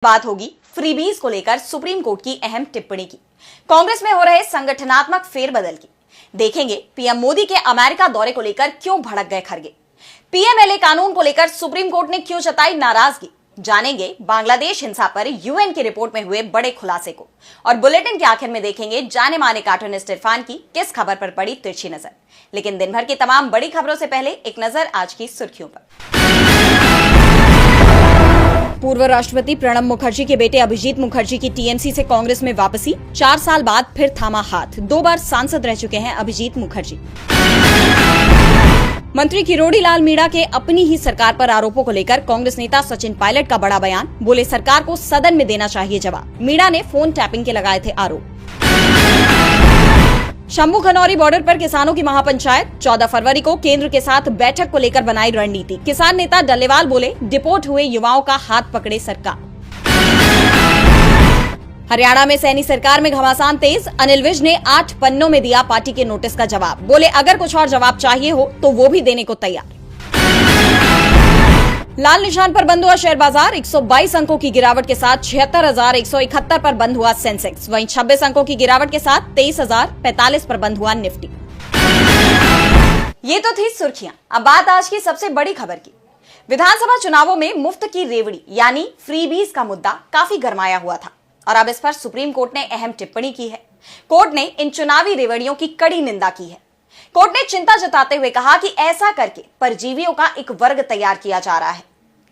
बात होगी फ्रीबीज को लेकर सुप्रीम कोर्ट की अहम टिप्पणी की, कांग्रेस में हो रहे संगठनात्मक फेरबदल की, देखेंगे पीएम मोदी के अमेरिका दौरे को लेकर क्यों भड़क गए खड़गे, पीएमएलए कानून को लेकर सुप्रीम कोर्ट ने क्यों जताई नाराजगी, जानेंगे बांग्लादेश हिंसा पर यूएन की रिपोर्ट में हुए बड़े खुलासे को, और बुलेटिन के आखिर में देखेंगे जाने माने कार्टूनिस्ट इरफान की किस खबर पर पड़ी तिरछी नजर। लेकिन दिन भर की तमाम बड़ी खबरों से पहले एक नजर आज की सुर्खियों पर। पूर्व राष्ट्रपति प्रणब मुखर्जी के बेटे अभिजीत मुखर्जी की टीएमसी से कांग्रेस में वापसी, 4 साल बाद फिर थामा हाथ, 2 बार सांसद रह चुके हैं अभिजीत मुखर्जी। मंत्री किरोड़ी लाल मीणा के अपनी ही सरकार पर आरोपों को लेकर कांग्रेस नेता सचिन पायलट का बड़ा बयान, बोले सरकार को सदन में देना चाहिए जवाब। मीणा ने फोन टैपिंग के लगाए थे आरोप। शंभू खनौरी बॉर्डर पर किसानों की महापंचायत, 14 फरवरी को केंद्र के साथ बैठक को लेकर बनाई रणनीति। किसान नेता डल्लेवाल बोले डिपोर्ट हुए युवाओं का हाथ पकड़े सरकार। हरियाणा में सैनी सरकार में घमासान तेज, अनिल विज ने 8 पन्नों में दिया पार्टी के नोटिस का जवाब, बोले अगर कुछ और जवाब चाहिए हो तो वो भी देने को तैयार। लाल निशान पर बंद हुआ शेयर बाजार, 122 अंकों की गिरावट के साथ 76,171 पर बंद हुआ सेंसेक्स, वहीं 26 अंकों की गिरावट के साथ 23,045 पर बंद हुआ निफ्टी। ये तो थी सुर्खियां। अब बात आज की सबसे बड़ी खबर की। विधानसभा चुनावों में मुफ्त की रेवड़ी यानी फ्रीबीज का मुद्दा काफी गरमाया हुआ था और अब इस पर सुप्रीम कोर्ट ने अहम टिप्पणी की है। कोर्ट ने इन चुनावी रेवड़ियों की कड़ी निंदा की है। कोर्ट ने चिंता जताते हुए कहा कि ऐसा करके परजीवियों का एक वर्ग तैयार किया जा रहा है।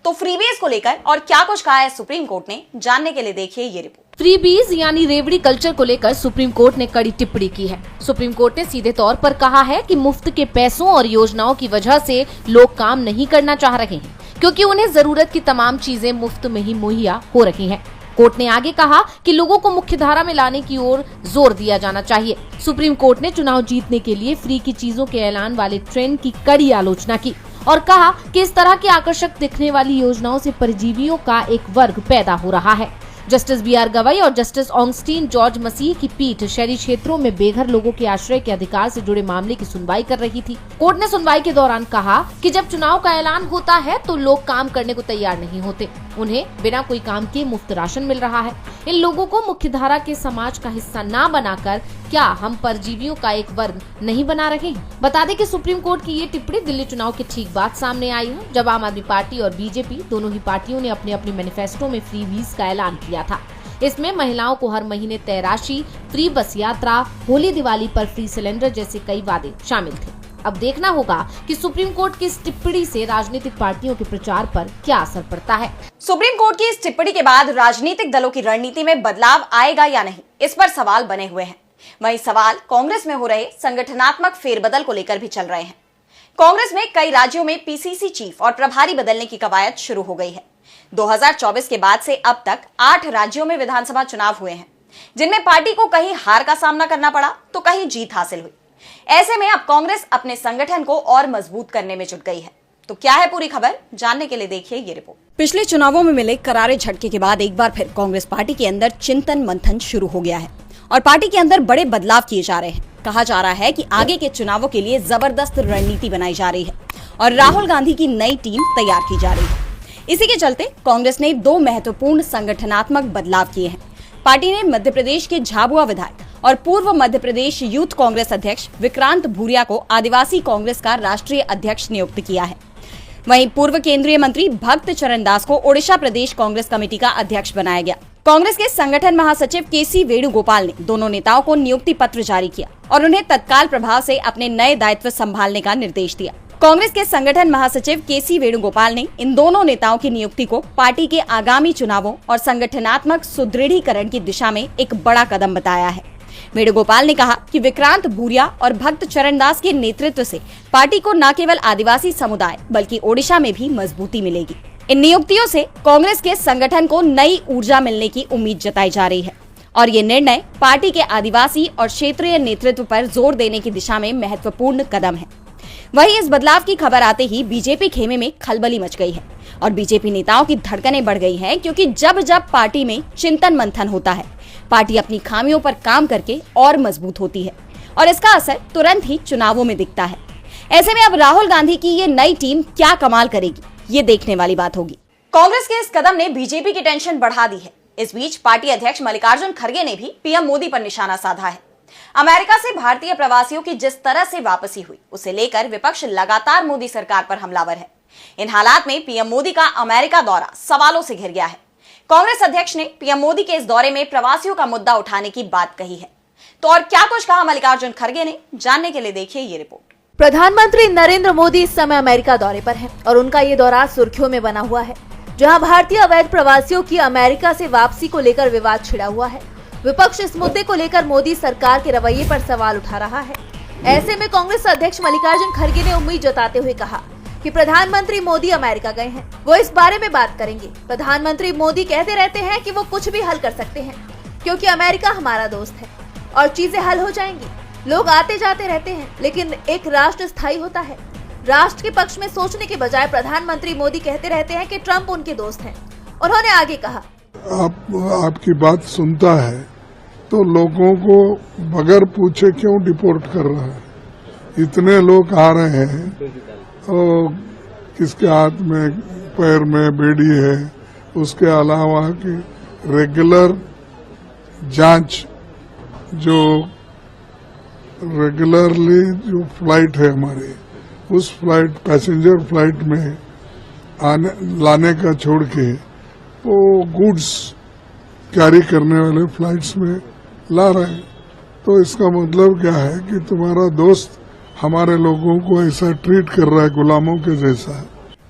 तो फ्रीबीज को लेकर और क्या कुछ कहा है सुप्रीम कोर्ट ने, जानने के लिए देखिए ये रिपोर्ट। फ्रीबीज यानी रेवड़ी कल्चर को लेकर सुप्रीम कोर्ट ने कड़ी टिप्पणी की है। सुप्रीम कोर्ट ने सीधे तौर पर कहा है कि मुफ्त के पैसों और योजनाओं की वजह से लोग काम नहीं करना चाह रहे हैं, क्योंकि उन्हें जरूरत की तमाम चीजें मुफ्त में ही मुहैया हो रही हैं। कोर्ट ने आगे कहा कि लोगों को मुख्यधारा में लाने की ओर जोर दिया जाना चाहिए। सुप्रीम कोर्ट ने चुनाव जीतने के लिए फ्री की चीजों के ऐलान वाले ट्रेंड की कड़ी आलोचना की और कहा कि इस तरह की आकर्षक दिखने वाली योजनाओं से परजीवियों का एक वर्ग पैदा हो रहा है। जस्टिस बीआर गवाई और जस्टिस ऑगस्टीन जॉर्ज मसीह की पीठ शहरी क्षेत्रों में बेघर लोगों के आश्रय के अधिकार से जुड़े मामले की सुनवाई कर रही थी। कोर्ट ने सुनवाई के दौरान कहा कि जब चुनाव का ऐलान होता है तो लोग काम करने को तैयार नहीं होते, उन्हें बिना कोई काम के मुफ्त राशन मिल रहा है। इन लोगों को मुख्यधारा के समाज का हिस्सा न बनाकर क्या हम परजीवियों का एक वर्ग नहीं बना रहे हैं? बता दें कि सुप्रीम कोर्ट की ये टिप्पणी दिल्ली चुनाव के ठीक बाद सामने आई है, जब आम आदमी पार्टी और बीजेपी दोनों ही पार्टियों ने अपने अपने मैनिफेस्टो में फ्रीबीज का ऐलान किया था। इसमें महिलाओं को हर महीने तय राशि, फ्री बस यात्रा, होली दिवाली पर फ्री सिलेंडर जैसे कई वादे शामिल थे। अब देखना होगा कि सुप्रीम कोर्ट की इस टिप्पणी से राजनीतिक पार्टियों के प्रचार पर क्या असर पड़ता है। सुप्रीम कोर्ट की इस टिप्पणी के बाद राजनीतिक दलों की रणनीति में बदलाव आएगा या नहीं, इस पर सवाल बने हुए हैं। वहीं सवाल कांग्रेस में हो रहे संगठनात्मक फेरबदल को लेकर भी चल रहे हैं। कांग्रेस में कई राज्यों में पीसीसी चीफ और प्रभारी बदलने की कवायद शुरू हो गई है। 2024 के बाद से अब तक 8 राज्यों में विधानसभा चुनाव हुए हैं, जिनमें पार्टी को कहीं हार का सामना करना पड़ा तो कहीं जीत हासिल हुई। ऐसे में अब कांग्रेस अपने संगठन को और मजबूत करने में जुट गई है। तो क्या है पूरी खबर, जानने के लिए देखिए ये रिपोर्ट। पिछले चुनावों में मिले करारे झटके के बाद एक बार फिर कांग्रेस पार्टी के अंदर चिंतन मंथन शुरू हो गया है और पार्टी के अंदर बड़े बदलाव किए जा रहे हैं। कहा जा रहा है कि आगे के चुनावों के लिए जबरदस्त रणनीति बनाई जा रही है और राहुल गांधी की नई टीम तैयार की जा रही है। इसी के चलते कांग्रेस ने 2 महत्वपूर्ण संगठनात्मक बदलाव किए हैं। पार्टी ने मध्य प्रदेश के झाबुआ विधायक और पूर्व मध्य प्रदेश यूथ कांग्रेस अध्यक्ष विक्रांत भूरिया को आदिवासी कांग्रेस का राष्ट्रीय अध्यक्ष नियुक्त किया है। वहीं पूर्व केंद्रीय मंत्री भक्त चरण दास को ओडिशा प्रदेश कांग्रेस कमेटी का अध्यक्ष बनाया गया। कांग्रेस के संगठन महासचिव केसी वेणुगोपाल ने दोनों नेताओं को नियुक्ति पत्र जारी किया और उन्हें तत्काल प्रभाव से अपने नए दायित्व संभालने का निर्देश दिया। कांग्रेस के संगठन महासचिव केसी वेणुगोपाल ने इन दोनों नेताओं की नियुक्ति को पार्टी के आगामी चुनावों और संगठनात्मक सुदृढ़ीकरण की दिशा में एक बड़ा कदम बताया है। वेणुगोपाल ने कहा कि विक्रांत भूरिया और भक्त चरण दास के नेतृत्व से पार्टी को न केवल आदिवासी समुदाय बल्कि ओडिशा में भी मजबूती मिलेगी। इन नियुक्तियों से कांग्रेस के संगठन को नई ऊर्जा मिलने की उम्मीद जताई जा रही है और ये निर्णय पार्टी के आदिवासी और क्षेत्रीय नेतृत्व पर जोर देने की दिशा में महत्वपूर्ण कदम है। वहीं इस बदलाव की खबर आते ही बीजेपी खेमे में खलबली मच गई है और बीजेपी नेताओं की धड़कनें बढ़ गई हैं, क्योंकि जब जब पार्टी में चिंतन मंथन होता है, पार्टी अपनी खामियों पर काम करके और मजबूत होती है और इसका असर तुरंत ही चुनावों में दिखता है। ऐसे में अब राहुल गांधी की ये नई टीम क्या कमाल करेगी, ये देखने वाली बात होगी। कांग्रेस के इस कदम ने बीजेपी की टेंशन बढ़ा दी है। इस बीच पार्टी अध्यक्ष मल्लिकार्जुन खड़गे ने भी पीएम मोदी पर निशाना साधा है। अमेरिका से भारतीय प्रवासियों की जिस तरह से वापसी हुई, उसे लेकर विपक्ष लगातार मोदी सरकार पर हमलावर है। इन हालात में पीएम मोदी का अमेरिका दौरा सवालों से घिर गया है। कांग्रेस अध्यक्ष ने पीएम मोदी के इस दौरे में प्रवासियों का मुद्दा उठाने की बात कही है। तो और क्या कुछ कहा मल्लिकार्जुन खड़गे ने, जानने के लिए देखिए ये रिपोर्ट। प्रधानमंत्री नरेंद्र मोदी इस समय अमेरिका दौरे पर हैं और उनका ये दौरा सुर्खियों में बना हुआ है, जहां भारतीय अवैध प्रवासियों की अमेरिका से वापसी को लेकर विवाद छिड़ा हुआ है। विपक्ष इस मुद्दे को लेकर मोदी सरकार के रवैये पर सवाल उठा रहा है। ऐसे में कांग्रेस अध्यक्ष मल्लिकार्जुन खड़गे ने उम्मीद जताते हुए कहा कि प्रधानमंत्री मोदी अमेरिका गए हैं, वो इस बारे में बात करेंगे। प्रधानमंत्री मोदी कहते रहते हैं कि वो कुछ भी हल कर सकते हैं, क्योंकि अमेरिका हमारा दोस्त है और चीजें हल हो जाएंगी। लोग आते जाते रहते हैं, लेकिन एक राष्ट्र स्थायी होता है। राष्ट्र के पक्ष में सोचने के बजाय प्रधानमंत्री मोदी कहते रहते हैं कि ट्रंप उनके दोस्त हैं। उन्होंने आगे कहा, आपकी बात सुनता है तो लोगों को बगैर पूछे क्यों डिपोर्ट कर रहा है? इतने लोग आ रहे हैं और किसके हाथ में पैर में बेड़ी है, उसके अलावा कि रेगुलर जांच, जो रेगुलरली जो फ्लाइट है हमारी, उस फ्लाइट पैसेंजर फ्लाइट में लाने का छोड़ के वो गुड्स कैरी करने वाले फ्लाइट्स में ला रहे हैं। तो इसका मतलब क्या है कि तुम्हारा दोस्त हमारे लोगों को ऐसा ट्रीट कर रहा है, गुलामों के जैसा।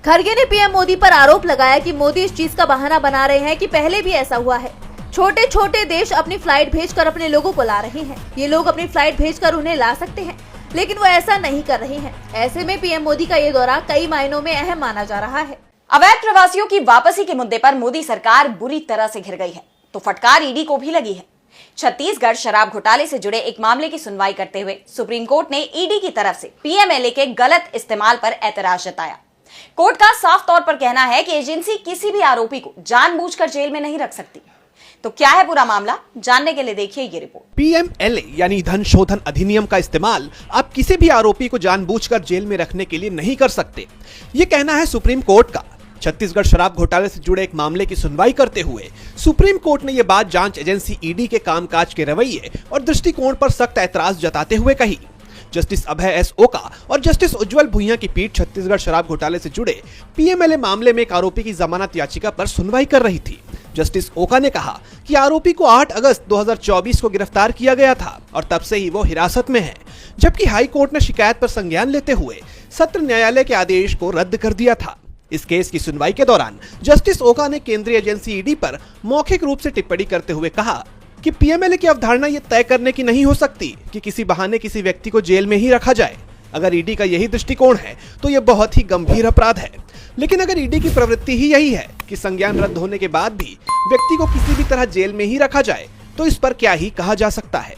खड़गे ने पीएम मोदी पर आरोप लगाया कि मोदी इस चीज का बहाना बना रहे हैं कि पहले भी ऐसा हुआ है। छोटे छोटे देश अपनी फ्लाइट भेजकर अपने लोगों को ला रहे हैं। ये लोग अपनी फ्लाइट भेजकर उन्हें ला सकते हैं, लेकिन वो ऐसा नहीं कर रहे हैं। ऐसे में पीएम मोदी का ये दौरा कई मायनों में अहम माना जा रहा है। अवैध प्रवासियों की वापसी के मुद्दे पर मोदी सरकार बुरी तरह से घिर गई है, तो फटकार ईडी को भी लगी है। छत्तीसगढ़ शराब घोटाले से जुड़े एक मामले की सुनवाई करते हुए सुप्रीम कोर्ट ने ईडी की तरफ से पीएमएलए के गलत इस्तेमाल पर एतराज जताया। कोर्ट का साफ तौर पर कहना है कि एजेंसी किसी भी आरोपी को जानबूझकर जेल में नहीं रख सकती। तो क्या है पूरा मामला, जानने के लिए देखिए ये रिपोर्ट। पीएमएलए यानी धन शोधन अधिनियम का इस्तेमाल आप किसी भी आरोपी को जानबूझकर जेल में रखने के लिए नहीं कर सकते, ये कहना है सुप्रीम कोर्ट का। छत्तीसगढ़ शराब घोटाले से जुड़े एक मामले की सुनवाई करते हुए सुप्रीम कोर्ट ने यह बात जांच एजेंसी ईडी के कामकाज के रवैये और दृष्टिकोण पर सख्त ऐतराज जताते हुए कही। जस्टिस अभय एस ओका और जस्टिस उज्जवल भुइयां की पीठ छत्तीसगढ़ शराब घोटाले से जुड़े पीएमएलए मामले में एक आरोपी की जमानत याचिका पर सुनवाई कर रही थी। जस्टिस ओका ने कहा कि आरोपी को 8 अगस्त 2024 को गिरफ्तार किया गया था और तब से ही वो हिरासत में है, जबकि हाई कोर्ट ने शिकायत पर संज्ञान लेते हुए सत्र न्यायालय के आदेश को रद्द कर दिया था। इस केस की सुनवाई के दौरान जस्टिस ओका ने केंद्रीय एजेंसी ईडी पर मौखिक रूप से टिप्पणी करते हुए कहा कि पीएमएलए की अवधारणा ये तय करने की नहीं हो सकती कि किसी बहाने किसी व्यक्ति को जेल में ही रखा जाए। अगर ईडी का यही दृष्टिकोण है तो ये बहुत ही गंभीर अपराध है। लेकिन अगर ईडी की प्रवृत्ति ही यही है कि संज्ञान रद्द होने के बाद भी व्यक्ति को किसी भी तरह जेल में ही रखा जाए, तो इस पर क्या ही कहा जा सकता है।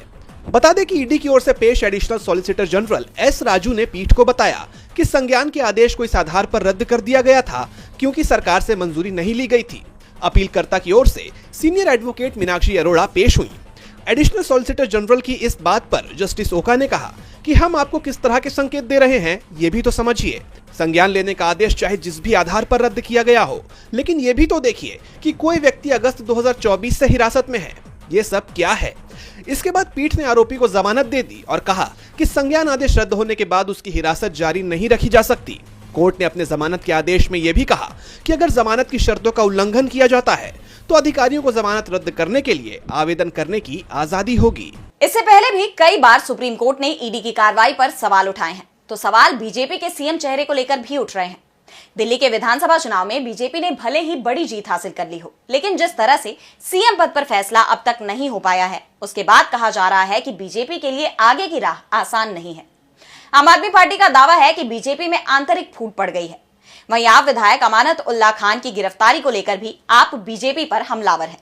बता दें कि ईडी की ओर से पेश additional solicitor general S Raju ने पीठ को बताया कि संज्ञान के आदेश को इस आधार पर रद्द कर दिया गया था क्योंकि सरकार से मंजूरी नहीं ली गई थी। अपीलकर्ता की ओर से सीनियर एडवोकेट मीनाक्षी अरोड़ा पेश हुई। एडिशनल सॉलिसिटर जनरल की इस बात पर जस्टिस ओका ने कहा कि हम आपको किस तरह के संकेत दे रहे हैं ये भी तो समझिए। संज्ञान लेने का आदेश चाहे जिस भी आधार पर रद्द किया गया हो, लेकिन ये भी तो देखिए कि कोई व्यक्ति अगस्त 2024 से हिरासत में है। ये सब क्या है? इसके बाद पीठ ने आरोपी को जमानत दे दी और कहा कि संज्ञान आदेश रद्द होने के बाद उसकी हिरासत जारी नहीं रखी जा सकती। कोर्ट ने अपने जमानत के आदेश में यह भी कहा कि अगर जमानत की शर्तों का उल्लंघन किया जाता है तो अधिकारियों को जमानत रद्द करने के लिए आवेदन करने की आजादी होगी। इससे पहले भी कई बार सुप्रीम कोर्ट ने ईडी की कार्रवाई पर सवाल उठाए हैं, तो सवाल बीजेपी के सीएम चेहरे को लेकर भी उठ रहे हैं। दिल्ली के विधानसभा चुनाव में बीजेपी ने भले ही बड़ी जीत हासिल कर ली हो, लेकिन जिस तरह से सीएम पद पर फैसला अब तक नहीं हो पाया है, उसके बाद कहा जा रहा है कि बीजेपी के लिए आगे की राह आसान नहीं है। आम आदमी पार्टी का दावा है कि बीजेपी में आंतरिक फूट पड़ गई है। वहीं आप विधायक अमानत उल्लाह खान की गिरफ्तारी को लेकर भी आप बीजेपी पर हमलावर है।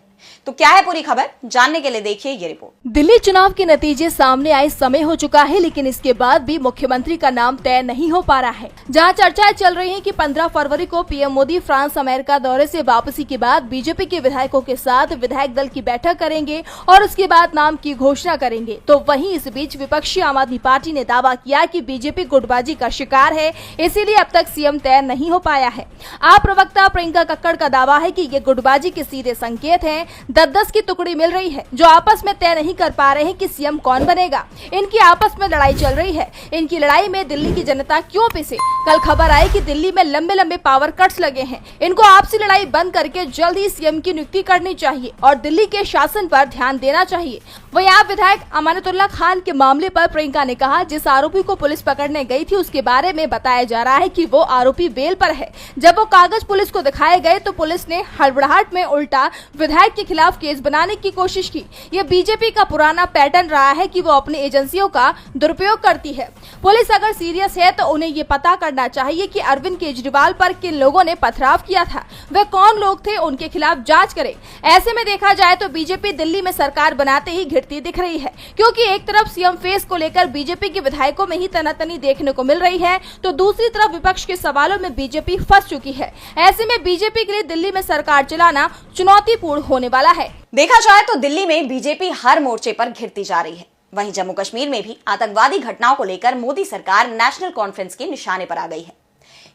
तो क्या है पूरी खबर, जानने के लिए देखिए ये रिपोर्ट। दिल्ली चुनाव के नतीजे सामने आए समय हो चुका है, लेकिन इसके बाद भी मुख्यमंत्री का नाम तय नहीं हो पा रहा है। जहां चर्चाएं चल रही हैं कि 15 फरवरी को पीएम मोदी फ्रांस अमेरिका दौरे से वापसी के बाद बीजेपी के विधायकों के साथ विधायक दल की बैठक करेंगे और उसके बाद नाम की घोषणा करेंगे, तो वहीं इस बीच विपक्षी आम आदमी पार्टी ने दावा किया कि बीजेपी गुटबाजी का शिकार है, इसीलिए अब तक सीएम तय नहीं हो पाया है। आप प्रवक्ता प्रियंका कक्कड़ का दावा है कि ये गुटबाजी के सीधे संकेत हैं। 10-10 की टुकड़ी मिल रही है जो आपस में तय नहीं कर पा रहे हैं कि सीएम कौन बनेगा। इनकी आपस में लड़ाई चल रही है। इनकी लड़ाई में दिल्ली की जनता क्यों पिसे? कल खबर आई कि दिल्ली में लंबे लंबे पावर कट्स लगे हैं। इनको आपसी लड़ाई बंद करके जल्द ही सीएम की नियुक्ति करनी चाहिए और दिल्ली के शासन पर ध्यान देना चाहिए। वहीं आप विधायक अमानतुल्लाह खान के मामले पर प्रियंका ने कहा, जिस आरोपी को पुलिस पकड़ने गई थी उसके बारे में बताया जा रहा है कि वो आरोपी बेल पर है। जब वो कागज पुलिस को दिखाए गए तो पुलिस ने हड़बड़ाहट में उल्टा विधायक के खिलाफ केस बनाने की कोशिश की। ये बीजेपी का पुराना पैटर्न रहा है कि वो अपनी एजेंसियों का दुरुपयोग करती है। पुलिस अगर सीरियस है तो उन्हें ये पता करना चाहिए कि अरविंद केजरीवाल पर किन लोगों ने पथराव किया था, वे कौन लोग थे, उनके खिलाफ जांच करे। ऐसे में देखा जाए तो बीजेपी दिल्ली में सरकार बनाते ही घिरती दिख रही है, क्योंकि एक तरफ सीएम फेस को लेकर बीजेपी के विधायकों में ही तनातनी देखने को मिल रही है, तो दूसरी तरफ विपक्ष के सवालों में बीजेपी फंस चुकी है। ऐसे में बीजेपी के लिए दिल्ली में सरकार चलाना चुनौतीपूर्ण होने वाला है। देखा जाए तो दिल्ली में बीजेपी हर मोर्चे पर घिरती जा रही है। वहीं जम्मू कश्मीर में भी आतंकवादी घटनाओं को लेकर मोदी सरकार नेशनल कॉन्फ्रेंस के निशाने पर आ गई है।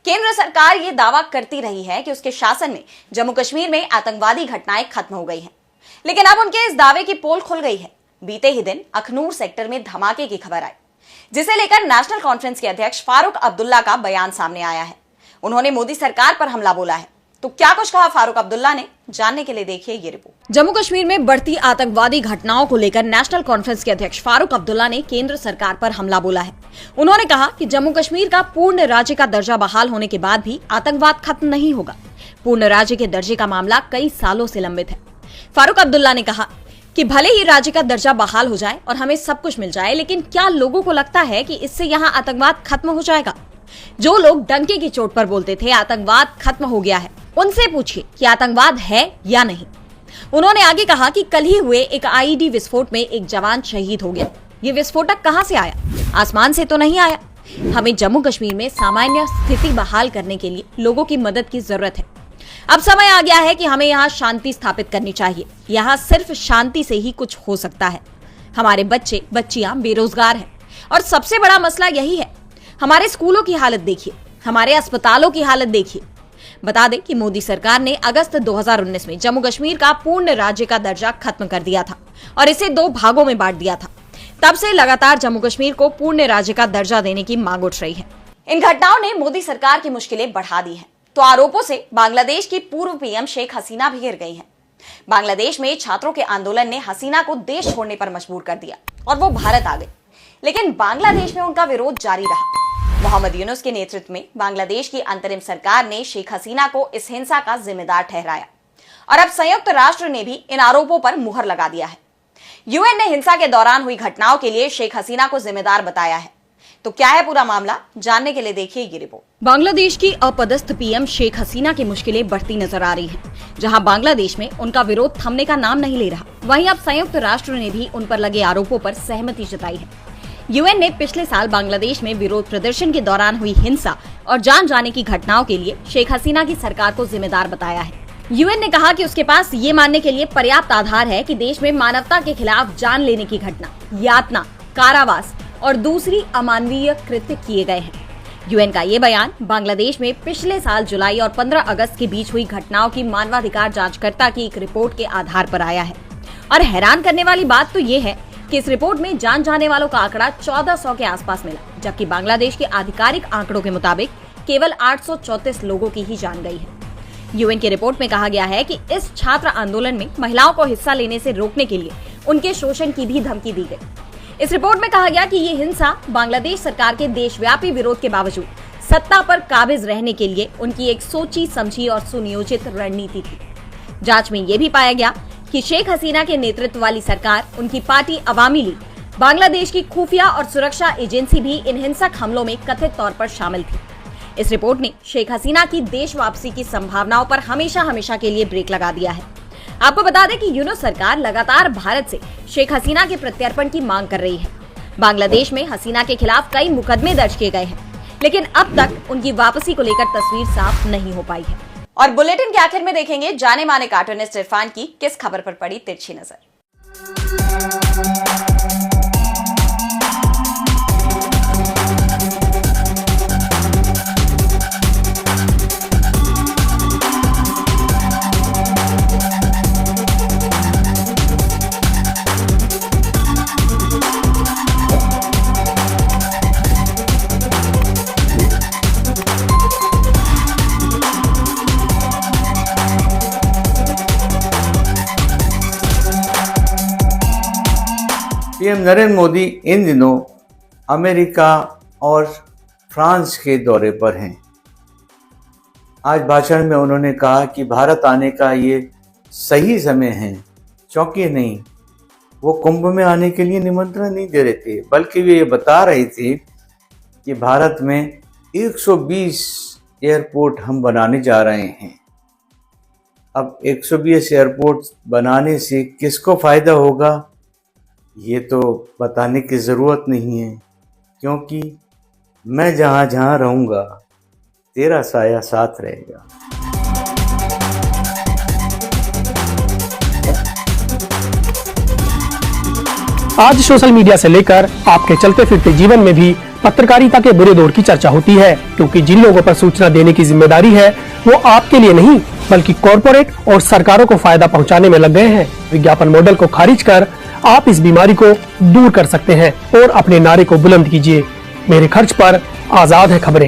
केंद्र सरकार ये दावा करती रही है कि उसके शासन में जम्मू कश्मीर में आतंकवादी घटनाएं खत्म हो गई हैं, लेकिन अब उनके इस दावे की पोल खुल गई है। बीते ही दिन अखनूर सेक्टर में धमाके की खबर आई, जिसे लेकर नेशनल कॉन्फ्रेंस के अध्यक्ष फारूक अब्दुल्ला का बयान सामने आया है। उन्होंने मोदी सरकार पर हमला बोला है। तो क्या कुछ कहा फारूक अब्दुल्ला ने, जानने के लिए देखिए ये रिपोर्ट। जम्मू कश्मीर में बढ़ती आतंकवादी घटनाओं को लेकर नेशनल कॉन्फ्रेंस के अध्यक्ष फारूक अब्दुल्ला ने केंद्र सरकार पर हमला बोला है। उन्होंने कहा कि जम्मू कश्मीर का पूर्ण राज्य का दर्जा बहाल होने के बाद भी आतंकवाद खत्म नहीं होगा। पूर्ण राज्य के दर्जे का मामला कई सालों से लंबित है। फारूक अब्दुल्ला ने कहा कि भले ही राज्य का दर्जा बहाल हो जाए और हमें सब कुछ मिल जाए, लेकिन क्या लोगों को लगता है कि इससे यहाँ आतंकवाद खत्म हो जाएगा? जो लोग डंके की चोट पर बोलते थे आतंकवाद खत्म हो गया है, उनसे पूछिए कि आतंकवाद है या नहीं। उन्होंने आगे कहा कि कल ही हुए एक आईईडी विस्फोट में एक जवान शहीद हो गया। ये विस्फोटक कहां से आया? आसमान से तो नहीं आया। हमें जम्मू कश्मीर में सामान्य स्थिति बहाल करने के लिए लोगों की मदद की जरूरत है। अब समय आ गया है कि हमें यहाँ शांति स्थापित करनी चाहिए। यहाँ सिर्फ शांति से ही कुछ हो सकता है। हमारे बच्चे बच्चियां बेरोजगार हैं और सबसे बड़ा मसला यही है। हमारे स्कूलों की हालत देखिए, हमारे अस्पतालों की हालत देखिए। बता दें कि मोदी सरकार ने अगस्त 2019 में जम्मू कश्मीर का पूर्ण राज्य का दर्जा खत्म कर दिया था और इसे 2 भागों में बांट दिया था। तब से लगातार जम्मू कश्मीर को पूर्ण राज्य का दर्जा देने की मांग उठ रही है। इन घटनाओं ने मोदी सरकार की मुश्किलें बढ़ा दी हैं। तो आरोपों से बांग्लादेश की पूर्व पीएम शेख हसीना भी घिर गई हैं। बांग्लादेश में छात्रों के आंदोलन ने हसीना को देश छोड़ने पर मजबूर कर दिया और वो भारत आ गई, लेकिन बांग्लादेश में उनका विरोध जारी रहा। मोहम्मद यूनुस के नेतृत्व में बांग्लादेश की अंतरिम सरकार ने शेख हसीना को इस हिंसा का जिम्मेदार ठहराया और अब संयुक्त राष्ट्र ने भी इन आरोपों पर मुहर लगा दिया है। यूएन ने हिंसा के दौरान हुई घटनाओं के लिए शेख हसीना को जिम्मेदार बताया है। तो क्या है पूरा मामला, जानने के लिए देखिए ये रिपोर्ट। बांग्लादेश की अपदस्थ पीएम शेख हसीना की मुश्किलें बढ़ती नजर आ रही हैं। जहां बांग्लादेश में उनका विरोध थमने का नाम नहीं ले रहा, वहीं अब संयुक्त राष्ट्र ने भी उन पर लगे आरोपों पर सहमति जताई है। यूएन ने पिछले साल बांग्लादेश में विरोध प्रदर्शन के दौरान हुई हिंसा और जान जाने की घटनाओं के लिए शेख हसीना की सरकार को जिम्मेदार बताया है। यूएन ने कहा कि उसके पास ये मानने के लिए पर्याप्त आधार है कि देश में मानवता के खिलाफ जान लेने की घटना, यातना, कारावास और दूसरी अमानवीय कृत्य किए गए हैं। यूएन का ये बयान बांग्लादेश में पिछले साल जुलाई और 15 अगस्त के बीच हुई घटनाओं की मानवाधिकार जांचकर्ता की एक रिपोर्ट के आधार पर आया है। और हैरान करने वाली बात तो ये है कि इस रिपोर्ट में जान जाने वालों का आंकड़ा 1400 के आसपास मिला, जबकि बांग्लादेश के आधिकारिक आंकड़ों के मुताबिक केवल 834 लोगों की ही जान गई है। यूएन की रिपोर्ट में कहा गया है कि इस छात्र आंदोलन में महिलाओं को हिस्सा लेने से रोकने के लिए उनके शोषण की भी धमकी दी गई। इस रिपोर्ट में कहा गया कि ये हिंसा बांग्लादेश सरकार के देशव्यापी विरोध के बावजूद सत्ता पर काबिज रहने के लिए उनकी एक सोची समझी और सुनियोजित रणनीति थी। जांच में यह भी पाया गया कि शेख हसीना के नेतृत्व वाली सरकार, उनकी पार्टी अवामी लीग, बांग्लादेश की खुफिया और सुरक्षा एजेंसी भी इन हिंसक हमलों में कथित तौर पर शामिल थी। इस रिपोर्ट ने शेख हसीना की देश वापसी की संभावनाओं पर हमेशा के लिए ब्रेक लगा दिया है। आपको बता दें कि यूनो सरकार लगातार भारत से शेख हसीना के प्रत्यर्पण की मांग कर रही है। बांग्लादेश में हसीना के खिलाफ कई मुकदमे दर्ज किए गए हैं, लेकिन अब तक उनकी वापसी को लेकर तस्वीर साफ नहीं हो पाई है। और बुलेटिन के आखिर में देखेंगे जाने माने कार्टूनिस्ट इरफान की किस खबर पर पड़ी तिरछी नजर। पीएम नरेंद्र मोदी इन दिनों अमेरिका और फ्रांस के दौरे पर हैं। आज भाषण में उन्होंने कहा कि भारत आने का ये सही समय है, चौंकी नहीं। वो कुंभ में आने के लिए निमंत्रण नहीं दे रहे थे, बल्कि वे ये बता रहे थे कि भारत में 120 एयरपोर्ट हम बनाने जा रहे हैं। अब 120 एयरपोर्ट बनाने से किसको फायदा होगा ये तो बताने की ज़रूरत नहीं है, क्योंकि मैं जहाँ जहाँ रहूँगा तेरा साया साथ रहेगा। आज सोशल मीडिया से लेकर आपके चलते फिरते जीवन में भी पत्रकारिता के बुरे दौर की चर्चा होती है, क्योंकि जिन लोगों पर सूचना देने की जिम्मेदारी है वो आपके लिए नहीं बल्कि कॉरपोरेट और सरकारों को फायदा पहुंचाने में लग गए हैं। विज्ञापन मॉडल को खारिज कर आप इस बीमारी को दूर कर सकते हैं और अपने नारे को बुलंद कीजिए। मेरे खर्च पर आजाद है खबरें।